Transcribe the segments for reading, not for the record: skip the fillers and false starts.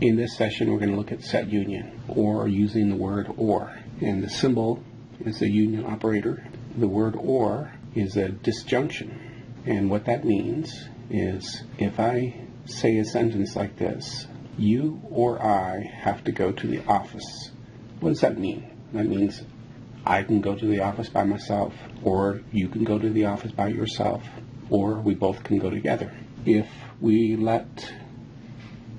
In this session, we're going to look at set union, or using the word or. And the symbol is the union operator. The word or is a disjunction. And what that means is if I say a sentence like this, you or I have to go to the office. What does that mean? That means I can go to the office by myself, or you can go to the office by yourself, or we both can go together. If we let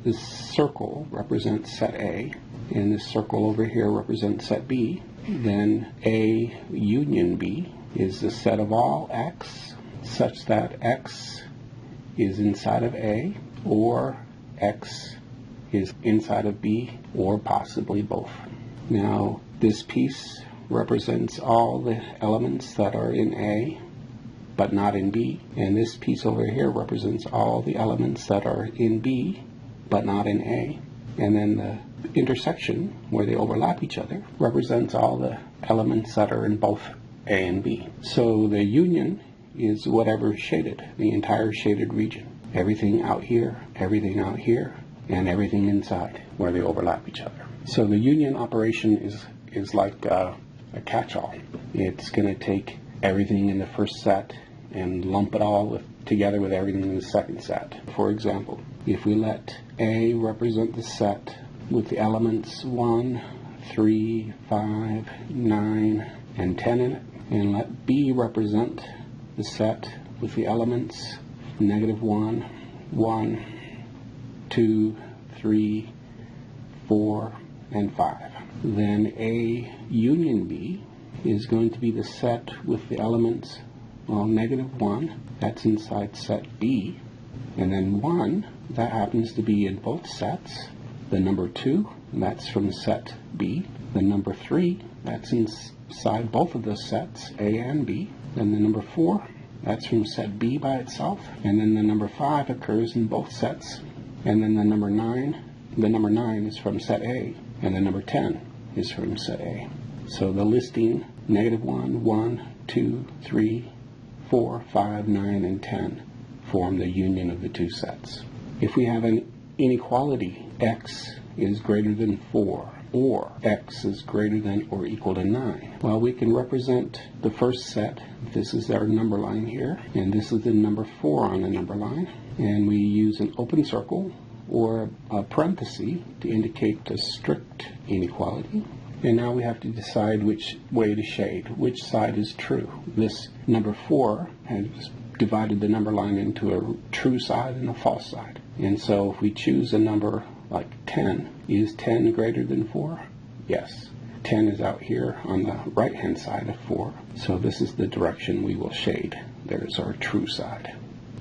this circle represent set A, and this circle over here represents set B, then A union B is the set of all X such that X is inside of A, or X is inside of B, or possibly both. Now, this piece represents all the elements that are in A, but not in B, and this piece over here represents all the elements that are in B, but not in A. And then the intersection, where they overlap each other, represents all the elements that are in both A and B. So the union is whatever is shaded, the entire shaded region. Everything out here, and everything inside, where they overlap each other. So the union operation is like a catch-all. It's going to take everything in the first set and lump it all together with everything in the second set. For example, if we let A represent the set with the elements 1, 3, 5, 9, and 10 in it, and let B represent the set with the elements -1, 1, 2, 3, 4, and 5. Then A union B is going to be the set with the elements, -1, that's inside set B, and then 1, that happens to be in both sets. The number 2, that's from set B. The number 3, that's inside both of the sets, A and B. Then the number 4, that's from set B by itself. And then the number 5 occurs in both sets. And then the number 9 is from set A. And the number 10 is from set A. So the listing -1, 1, 2, 3, 4, 5, 9, and 10 form the union of the two sets. If we have an inequality, X is greater than 4, or X is greater than or equal to 9, well, we can represent the first set. This is our number line here, and this is the number 4 on the number line. And we use an open circle or a parenthesis to indicate a strict inequality. And now we have to decide which way to shade, which side is true. This number 4 has divided the number line into a true side and a false side. And so if we choose a number like 10, is 10 greater than 4? Yes. 10 is out here on the right-hand side of 4. So this is the direction we will shade. There's our true side.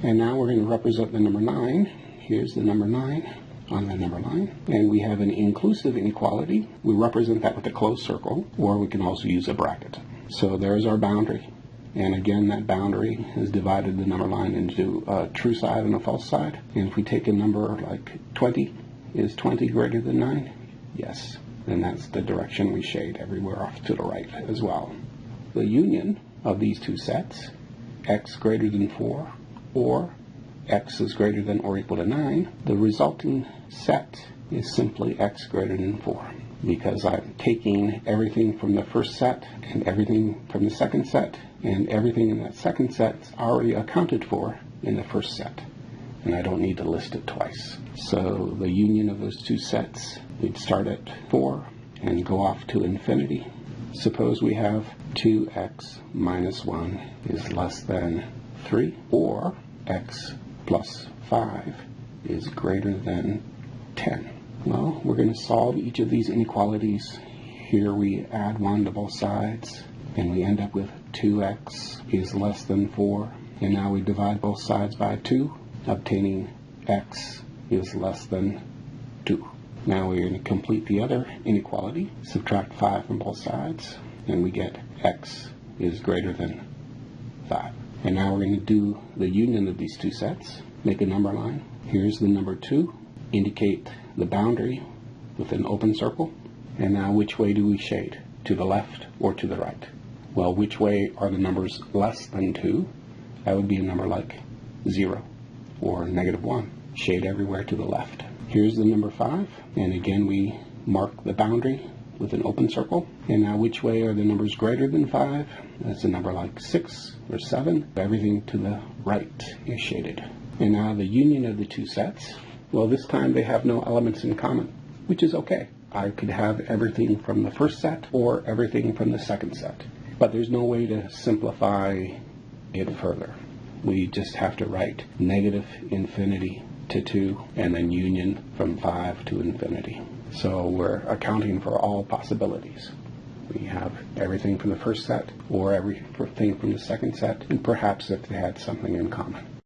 And now we're going to represent the number 9. Here's the number 9 on the number line. And we have an inclusive inequality. We represent that with a closed circle, or we can also use a bracket. So there's our boundary. And again, that boundary has divided the number line into a true side and a false side. And if we take a number like 20, is 20 greater than 9? Yes. Then that's the direction we shade everywhere off to the right as well. The union of these two sets, X greater than 4, or X is greater than or equal to 9, the resulting set is simply X greater than 4. Because I'm taking everything from the first set and everything from the second set, and everything in that second set is already accounted for in the first set. And I don't need to list it twice. So the union of those two sets, we'd start at 4 and go off to infinity. Suppose we have 2x minus 1 is less than 3, or x plus 5 is greater than 10. Well, we're going to solve each of these inequalities. Here we add 1 to both sides, and we end up with 2x is less than 4. And now we divide both sides by 2, obtaining x is less than 2. Now we're going to complete the other inequality, subtract 5 from both sides, and we get x is greater than 5. And now we're going to do the union of these two sets, make a number line. Here's the number 2, indicate the boundary with an open circle. And now which way do we shade? To the left or to the right? Well, which way are the numbers less than 2? That would be a number like 0 or -1. Shade everywhere to the left. Here's the number 5, and again we mark the boundary with an open circle. And now which way are the numbers greater than 5? That's a number like 6 or 7. Everything to the right is shaded. And now the union of the two sets. Well, this time they have no elements in common, which is okay. I could have everything from the first set or everything from the second set. But there's no way to simplify it further. We just have to write negative infinity to 2 and then union from 5 to infinity. So we're accounting for all possibilities. We have everything from the first set or everything from the second set, and perhaps if they had something in common.